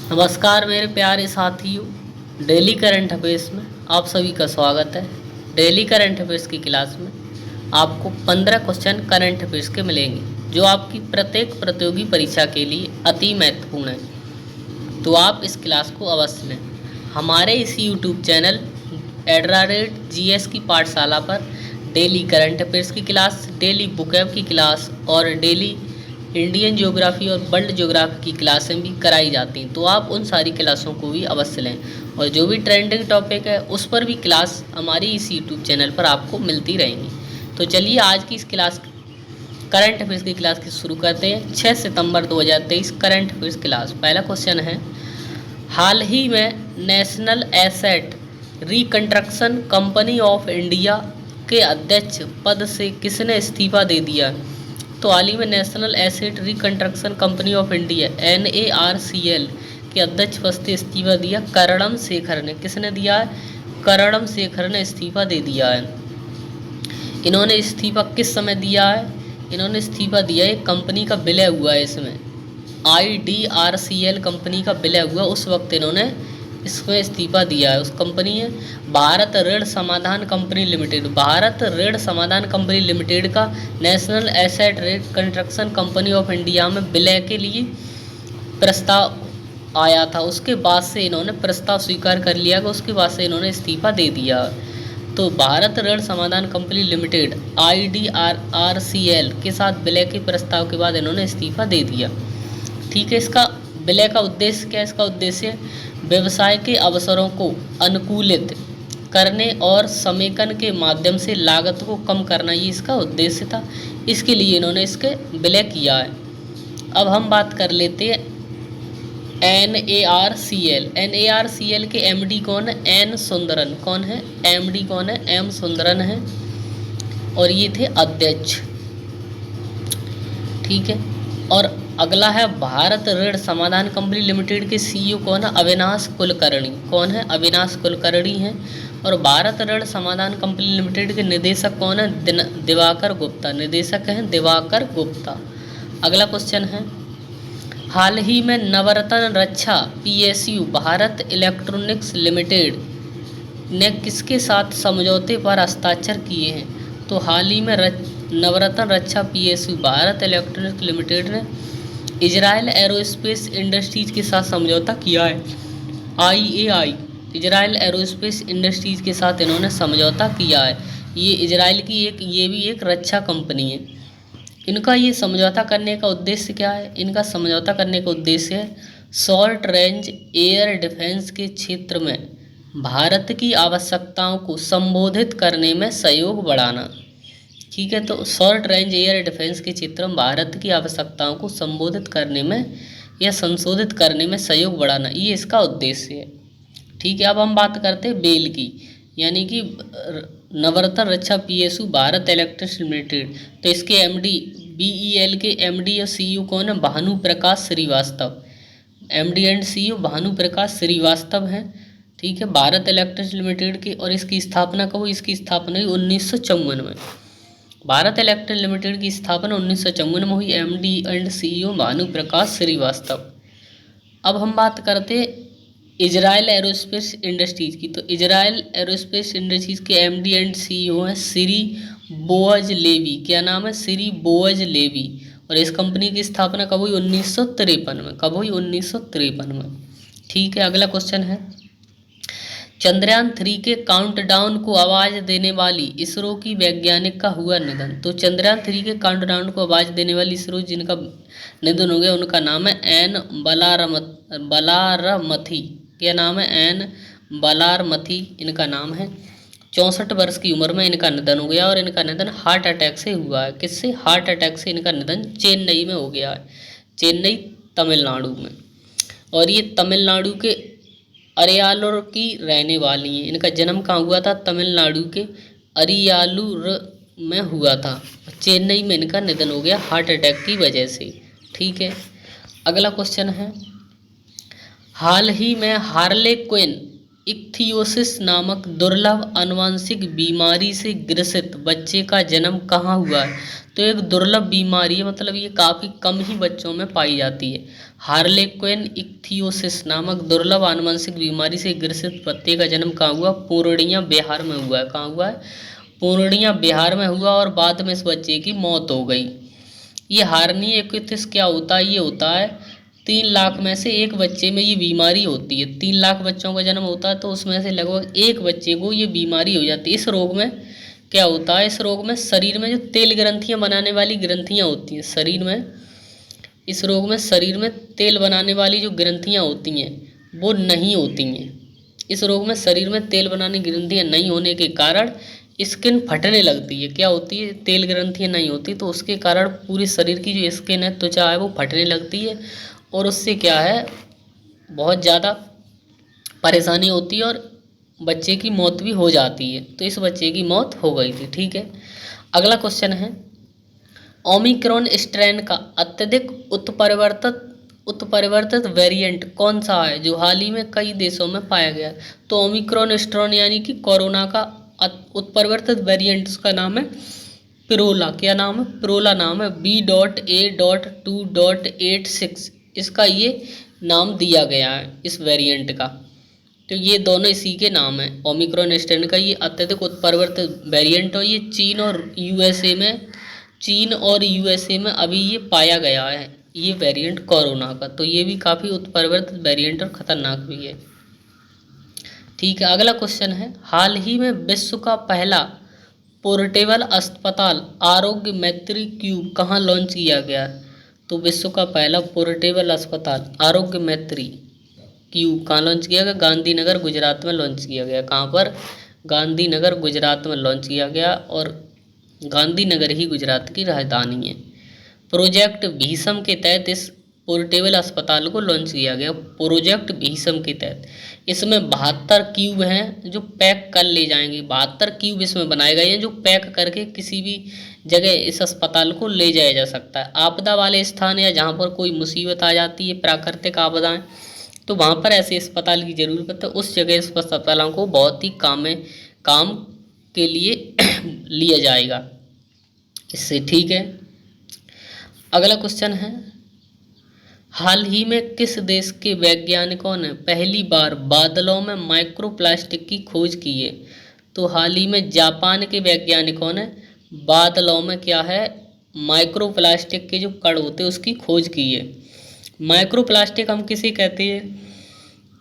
नमस्कार मेरे प्यारे साथियों, डेली करंट अफेयर्स में आप सभी का स्वागत है। डेली करंट अफेयर्स की क्लास में आपको 15 क्वेश्चन करंट अफेयर्स के मिलेंगे जो आपकी प्रत्येक प्रतियोगी परीक्षा के लिए अति महत्वपूर्ण है। तो आप इस क्लास को अवश्य लें। हमारे इस यूट्यूब चैनल @GS की पाठशाला पर डेली करंट अफेयर्स की क्लास, डेली बुकैब की क्लास और डेली इंडियन ज्योग्राफी और वर्ल्ड ज्योग्राफी की क्लासें भी कराई जाती हैं। तो आप उन सारी क्लासों को भी अवश्य लें और जो भी ट्रेंडिंग टॉपिक है उस पर भी क्लास हमारी इस यूट्यूब चैनल पर आपको मिलती रहेंगी। तो चलिए आज की इस क्लास करंट अफेयर्स की क्लास की शुरू करते हैं। 6 सितंबर 2023 करंट अफेयर्स क्लास। पहला क्वेश्चन है, हाल ही में national asset reconstruction company of India के अध्यक्ष पद से किसने इस्तीफा दे दिया? तो हाल ही में national asset reconstruction company of India NARCL के अध्यक्ष पद से इस्तीफा दिया करणम शेखर ने। किसने दिया है? करणम शेखर ने इस्तीफा दे दिया है। इन्होंने इस्तीफा किस समय दिया है? इन्होंने इस्तीफा दिया है, कंपनी का विलय हुआ है, इसमें IDRCL कंपनी का विलय हुआ, उस वक्त इन्होंने इसमें इस्तीफा दिया है। उस कंपनी है भारत ऋण समाधान कंपनी लिमिटेड। भारत ऋण समाधान कंपनी लिमिटेड का national asset reconstruction company of India में विलय के लिए प्रस्ताव आया था। उसके बाद से इन्होंने प्रस्ताव स्वीकार कर लिया कि उसके बाद से इन्होंने इस्तीफा दे दिया। तो भारत ऋण समाधान कंपनी लिमिटेड IDRCL के साथ विलय के प्रस्ताव के बाद इन्होंने इस्तीफा दे दिया। ठीक है, इसका विलय का उद्देश्य क्या है? इसका उद्देश्य व्यवसाय के अवसरों को अनुकूलित करने और समेकन के माध्यम से लागत को कम करना, ये इसका उद्देश्य था। इसके लिए इन्होंने इसके विलय किया है। अब हम बात कर लेते हैं NARCL। NARCL के MD कौन है? N सुंदरन। कौन है? MD कौन है? M सुंदरन है और ये थे अध्यक्ष। ठीक है, और अगला है भारत ऋण समाधान कंपनी लिमिटेड के CEO कौन है? अविनाश कुलकर्णी। कौन है? अविनाश कुलकर्णी हैं। और भारत ऋण समाधान कंपनी लिमिटेड के निदेशक कौन है? दिवाकर गुप्ता। निदेशक हैं दिवाकर गुप्ता। अगला क्वेश्चन है, हाल ही में नवरत्न रक्षा PSU भारत इलेक्ट्रॉनिक्स लिमिटेड ने किसके साथ समझौते पर हस्ताक्षर किए हैं? तो हाल ही में नवरत्न रक्षा PSU भारत इलेक्ट्रॉनिक्स लिमिटेड ने इजराइल एरोस्पेस इंडस्ट्रीज के साथ समझौता किया है। IAI इजराइल एरोस्पेस इंडस्ट्रीज के साथ इन्होंने समझौता किया है। ये इजराइल की ये भी एक रक्षा कंपनी है। इनका ये समझौता करने का उद्देश्य क्या है? इनका समझौता करने का उद्देश्य है शॉर्ट रेंज एयर डिफेंस के क्षेत्र में भारत की आवश्यकताओं को संबोधित करने में सहयोग बढ़ाना। ठीक है, तो शॉर्ट रेंज एयर डिफेंस के क्षेत्र में भारत की आवश्यकताओं को संबोधित करने में या संशोधित करने में सहयोग बढ़ाना, ये इसका उद्देश्य है। ठीक है, अब हम बात करते हैं बेल की, यानी कि नवरत्न रक्षा PSU भारत इलेक्ट्रॉनिक्स लिमिटेड। तो इसके MD BEL के MD और CEO कौन है? Bhanu Prakash Srivastava. MD and CEO Bhanu Prakash Srivastava हैं। ठीक है, भारत इलेक्ट्रॉनिक्स लिमिटेड की, और इसकी स्थापना कब हुई? इसकी स्थापना हुई 1954 में। भारत इलेक्ट्रॉनिक्स लिमिटेड की स्थापना 1954 में हुई। MD and CEO Bhanu Prakash Srivastava. अब हम बात करते हैं इजराइल एरोस्पेस इंडस्ट्रीज की। तो इजराइल एरोस्पेस इंडस्ट्रीज के MD एंड CEO हैं श्री बोअज लेवी। क्या नाम है? Shri Boaz Levi. और इस कंपनी की स्थापना कब हुई? 1953 में। कब हुई? 1953 में। ठीक है, अगला क्वेश्चन है, चंद्रयान 3 के काउंटडाउन को आवाज देने वाली इसरो की वैज्ञानिक का हुआ निधन। तो चंद्रयान 3 के काउंटडाउन को आवाज देने वाली इसरो जिनका निधन हो गया, उनका नाम है N बलारमथी। क्या नाम है? N बलारमथी इनका नाम है। 64 वर्ष की उम्र में इनका निधन हो गया और इनका निधन हार्ट अटैक से हुआ है। किससे? हार्ट अटैक से इनका निधन चेन्नई में हो गया है, चेन्नई तमिलनाडु में। और ये तमिलनाडु के अरियालूर की रहने वाली हैं। इनका जन्म कहाँ हुआ था? तमिलनाडु के अरियालूर में हुआ था। चेन्नई में इनका निधन हो गया हार्ट अटैक की वजह से। ठीक है, अगला क्वेश्चन है, हाल ही में हार्ले क्विन इक्थियोसिस नामक दुर्लभ आनुवंशिक बीमारी से ग्रसित बच्चे का जन्म कहाँ हुआ है? तो एक दुर्लभ बीमारी है, मतलब ये काफ़ी कम ही बच्चों में पाई जाती है। हार्लेक्विन इक्थियोसिस नामक दुर्लभ आनुवंशिक बीमारी से ग्रसित बच्चे का जन्म कहाँ हुआ? पूर्णिया बिहार में हुआ है। कहाँ हुआ है? पूर्णिया बिहार में हुआ और बाद में इस बच्चे की मौत हो गई। ये हार्निया इक्थियोसिस क्या होता है? ये होता है 3 लाख में से एक बच्चे में ये बीमारी होती है। 3 लाख बच्चों का जन्म होता है तो उसमें से लगभग एक बच्चे को ये बीमारी हो जाती है। इस रोग में क्या होता है? इस रोग में शरीर में जो तेल ग्रंथियां बनाने वाली ग्रंथियां होती हैं शरीर में, इस रोग में शरीर में तेल बनाने वाली जो ग्रंथियां होती हैं वो नहीं होती हैं। इस रोग में शरीर में तेल बनाने की ग्रंथियां नहीं होने के कारण स्किन फटने लगती है। क्या होती है? तेल ग्रंथियां नहीं होती तो उसके कारण पूरे शरीर की जो स्किन है, त्वचा है, वो फटने लगती है और उससे क्या है, बहुत ज़्यादा परेशानी होती है और बच्चे की मौत भी हो जाती है। तो इस बच्चे की मौत हो गई थी। ठीक है, अगला क्वेश्चन है, ओमिक्रॉन स्ट्रेन का अत्यधिक उत्परिवर्तित वेरिएंट कौन सा है जो हाल ही में कई देशों में पाया गया? तो ओमिक्रॉन स्ट्रेन यानी कि कोरोना का उत्परिवर्तित वेरिएंट, उसका नाम है पिरोला। क्या नाम है? पिरोला नाम है। B.A.2.86 इसका ये नाम दिया गया है इस वेरिएंट का। तो ये दोनों इसी के नाम है। ओमिक्रॉन स्ट्रेन का ये अत्यधिक उत्परिवर्तित वेरिएंट और ये चीन और यूएसए में अभी ये पाया गया है, ये वेरिएंट कोरोना का। तो ये भी काफ़ी उत्परिवर्तित वेरिएंट और ख़तरनाक भी है। ठीक है, अगला क्वेश्चन है, हाल ही में विश्व का पहला पोर्टेबल अस्पताल आरोग्य मैत्री क्यूब कहाँ लॉन्च किया गया? तो विश्व का पहला पोर्टेबल अस्पताल आरोग्य मैत्री क्यूब कहाँ लॉन्च किया गया? गांधीनगर गुजरात में लॉन्च किया गया। कहाँ पर? गांधीनगर गुजरात में लॉन्च किया गया और गांधीनगर ही गुजरात की राजधानी है। प्रोजेक्ट भीषम के तहत इस पोर्टेबल अस्पताल को लॉन्च किया गया। प्रोजेक्ट भीषम के तहत इसमें 72 क्यूब हैं जो पैक कर ले जाएंगे। 72 क्यूब इसमें बनाए गए हैं जो पैक करके किसी भी जगह इस अस्पताल को ले जाया जा सकता है। आपदा वाले स्थान या जहाँ पर कोई मुसीबत आ जाती है, प्राकृतिक आपदाएं, तो वहाँ पर ऐसे अस्पताल की ज़रूरत है। उस जगह इस अस्पतालों को बहुत ही काम के लिए लिया जाएगा इससे। ठीक है, अगला क्वेश्चन है, हाल ही में किस देश के वैज्ञानिकों ने पहली बार बादलों में माइक्रोप्लास्टिक की खोज की है? तो हाल ही में जापान के वैज्ञानिकों ने बादलों में क्या है, माइक्रोप्लास्टिक के जो कण होते हैं उसकी खोज की है। माइक्रोप्लास्टिक हम किसे कहते हैं?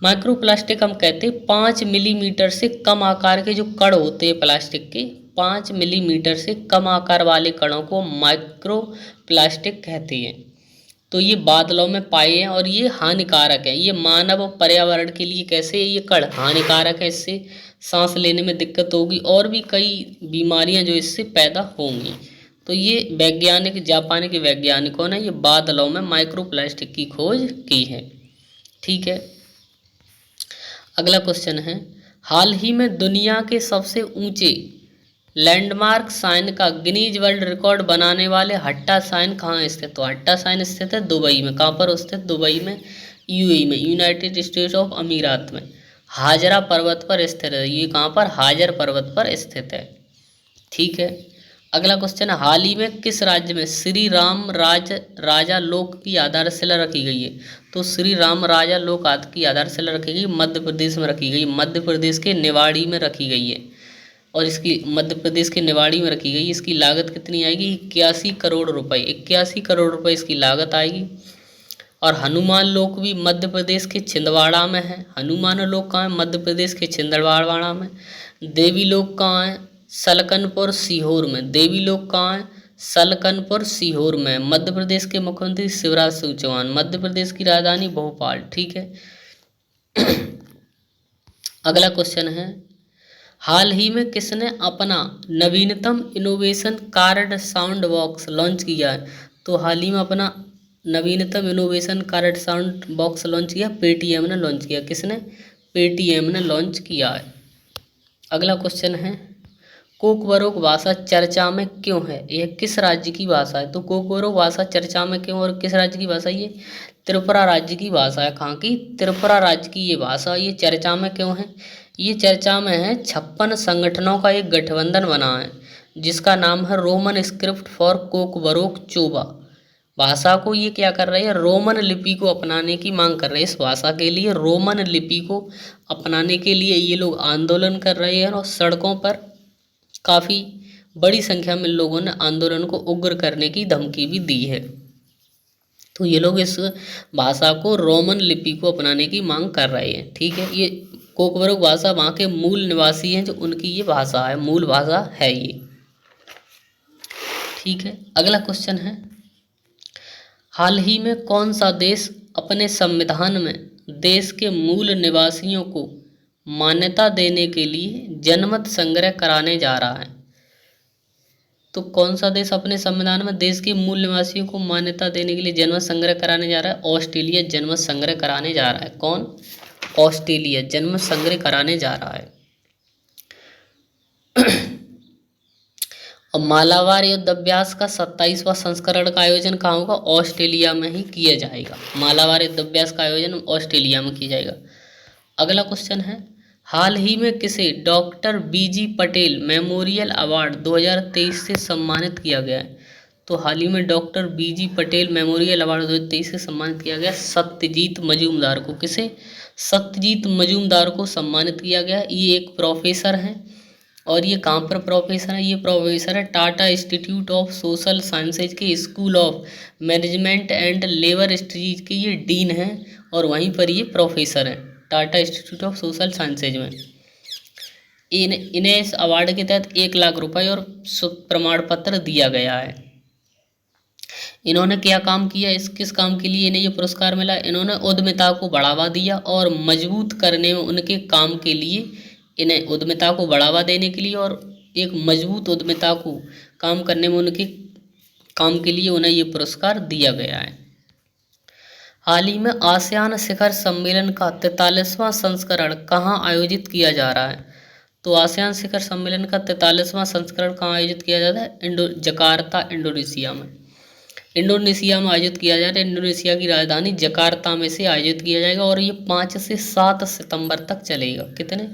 माइक्रोप्लास्टिक हम कहते हैं 5 मिलीमीटर से कम आकार के जो कण होते हैं प्लास्टिक के, 5 मिलीमीटर से कम आकार वाले कणों को माइक्रोप्लास्टिक कहते हैं। तो ये बादलों में पाए हैं और ये हानिकारक है। ये मानव और पर्यावरण के लिए कैसे ये कण हानिकारक है, इससे सांस लेने में दिक्कत होगी और भी कई बीमारियां जो इससे पैदा होंगी। तो ये वैज्ञानिक, जापान के वैज्ञानिकों ने ये बादलों में माइक्रोप्लास्टिक की खोज की है। ठीक है, अगला क्वेश्चन है, हाल ही में दुनिया के सबसे ऊंचे लैंडमार्क साइन का गिनीज वर्ल्ड रिकॉर्ड बनाने वाले हट्टा साइन कहाँ स्थित? तो हट्टा साइन स्थित है दुबई में। कहाँ पर स्थित? दुबई में, यूएई में, यूनाइटेड स्टेट्स ऑफ अमीरात में, हाजरा पर्वत पर स्थित है। ये कहाँ पर? हाजर पर्वत पर स्थित है। ठीक है, अगला क्वेश्चन है, हाल ही में किस राज्य में श्री राम राजा लोक की आधारशिला रखी गई है? तो श्री राम राजा लोक की आधारशिला रखी गई मध्य प्रदेश में रखी गई। मध्य प्रदेश के निवाड़ी में रखी गई है और इसकी मध्य प्रदेश के निवाड़ी में रखी गई। इसकी लागत कितनी आएगी? 81 करोड़ रुपए। 81 करोड़ रुपए इसकी लागत आएगी। और हनुमान लोक भी मध्य प्रदेश के छिंदवाड़ा में है। हनुमान लोक कहाँ है? मध्य प्रदेश के छिंदवाड़ा में। देवी लोक कहाँ है? सलकनपुर सीहोर में। देवी लोक कहाँ है? सलकनपुर सीहोर में। मध्य प्रदेश के मुख्यमंत्री शिवराज सिंह चौहान। मध्य प्रदेश की राजधानी भोपाल। ठीक है, अगला क्वेश्चन है, हाल ही में किसने अपना नवीनतम innovation card sound box launch किया है? तो हाल ही में अपना नवीनतम innovation card sound box launch किया पेटीएम ने लॉन्च किया। किसने? पेटीएम ने लॉन्च किया है। अगला क्वेश्चन है, कोकबरोक भाषा चर्चा में क्यों है? यह किस राज्य की भाषा है? तो कोकबरोक भाषा चर्चा में क्यों और किस राज्य की भाषा है? ये त्रिपुरा राज्य की भाषा है। कहाँ की? त्रिपुरा राज्य की ये भाषा। ये चर्चा में क्यों है? ये चर्चा में है 56 संगठनों का एक गठबंधन बना है जिसका नाम है रोमन स्क्रिप्ट फॉर कोकबरोक चोबा। भाषा को ये क्या कर रही है? रोमन लिपि को अपनाने की मांग कर रहे हैं। इस भाषा के लिए रोमन लिपि को अपनाने के लिए ये लोग आंदोलन कर रहे हैं और सड़कों पर काफ़ी बड़ी संख्या में लोगों ने आंदोलन को उग्र करने की धमकी भी दी है। तो ये लोग इस भाषा को रोमन लिपि को अपनाने की मांग कर रहे हैं। ठीक है, ये कोकबरोक भाषा वहाँ के मूल निवासी हैं जो उनकी ये भाषा है, मूल भाषा है ये। ठीक है, अगला क्वेश्चन है, हाल ही में कौन सा देश अपने संविधान में देश के मूल निवासियों को मान्यता देने के लिए जनमत संग्रह कराने जा रहा है? तो कौन सा देश अपने संविधान में देश के मूल निवासियों को मान्यता देने के लिए जनमत संग्रह कराने जा रहा है? ऑस्ट्रेलिया जनमत संग्रह कराने जा रहा है। कौन? ऑस्ट्रेलिया जनमत संग्रह कराने जा रहा है। और मालाबार युद्ध अभ्यास का 27वां संस्करण का आयोजन कहाँ होगा? ऑस्ट्रेलिया में ही किया जाएगा। मालाबार युद्ध अभ्यास का आयोजन ऑस्ट्रेलिया में किया जाएगा। अगला क्वेश्चन है, हाल ही में किसे डॉक्टर बीजी पटेल मेमोरियल अवार्ड 2023 से सम्मानित किया गया है? तो हाल ही में डॉक्टर बीजी पटेल मेमोरियल अवार्ड 2023 से सम्मानित किया गया सत्यजीत मजूमदार को। किसे? सत्यजीत मजूमदार को सम्मानित किया गया। ये एक प्रोफेसर हैं और ये कहाँ पर प्रोफेसर है? ये प्रोफेसर है Tata institute of social sciences के school of management and labour studies के ये डीन हैं और वहीं पर ये प्रोफेसर हैं Tata institute of social sciences में। इन्हें इस अवार्ड के तहत 1 लाख रुपए और प्रमाण पत्र दिया गया है। इन्होंने क्या काम किया? इस किस काम के लिए इन्हें ये पुरस्कार मिला? इन्होंने उद्यमिता को बढ़ावा दिया और मजबूत करने में उनके काम के लिए इन्हें उद्यमिता को बढ़ावा देने के लिए और एक मजबूत उद्यमिता को काम करने में उनके काम के लिए उन्हें ये पुरस्कार दिया गया है। हाल ही में आसियान शिखर सम्मेलन का 43वां संस्करण कहाँ आयोजित किया जा रहा है? तो आसियान शिखर सम्मेलन का 43वां संस्करण कहाँ आयोजित किया जाता है? जकार्ता इंडोनेशिया में। इंडोनेशिया में आयोजित किया जा रहा है। इंडोनेशिया की राजधानी जकार्ता में से आयोजित किया जाएगा और ये 5 से 7 सितंबर तक चलेगा। कितने?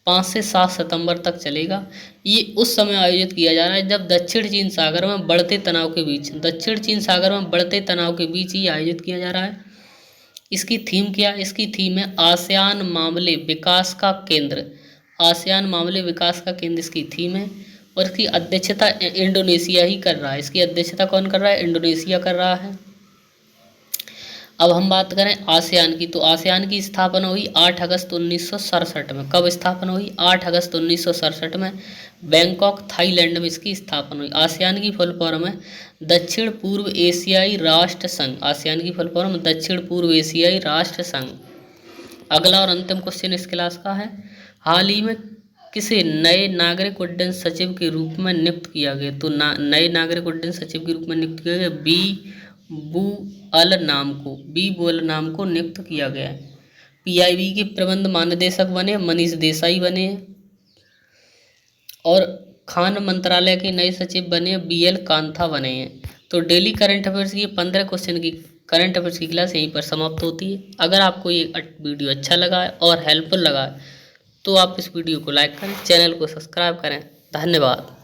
5 से 7 सितंबर तक चलेगा। ये उस समय आयोजित किया जा रहा है जब दक्षिण चीन सागर में बढ़ते तनाव के बीच ही आयोजित किया जा रहा है। इसकी थीम क्या है? इसकी थीम है आसियान मामले विकास का केंद्र। आसियान मामले विकास का केंद्र इसकी थीम है और इसकी अध्यक्षता इंडोनेशिया ही कर रहा है। इसकी अध्यक्षता कौन कर रहा है? इंडोनेशिया कर रहा है। अब हम बात करें आसियान की, तो आसियान की स्थापना हुई 8 अगस्त 1967 में। कब स्थापना हुई? 8 अगस्त 1967 में बैंकॉक थाईलैंड में इसकी स्थापना हुई। आसियान की फुल फॉर्म है दक्षिण पूर्व एशियाई राष्ट्र संघ। आसियान की फुल फॉर्म दक्षिण पूर्व एशियाई राष्ट्र संघ। अगला और अंतिम क्वेश्चन इस क्लास का है, हाल ही में किसे नए नागरिक उड्डयन सचिव के रूप में नियुक्त किया गया? तो नए नागरिक उड्डयन सचिव के रूप में नियुक्त किया गया बी बुअल नाम को नियुक्त किया गया है। पीआईबी के प्रबंध महानिदेशक बने मनीष देसाई बने और खान मंत्रालय के नए सचिव बने बीएल कांथा बने हैं। तो डेली करंट अफेयर्स की 15 क्वेश्चन की करंट अफेयर्स की क्लास यहीं पर समाप्त होती है। अगर आपको ये वीडियो अच्छा लगा है और हेल्पफुल लगा है तो आप इस वीडियो को लाइक करें, चैनल को सब्सक्राइब करें। धन्यवाद।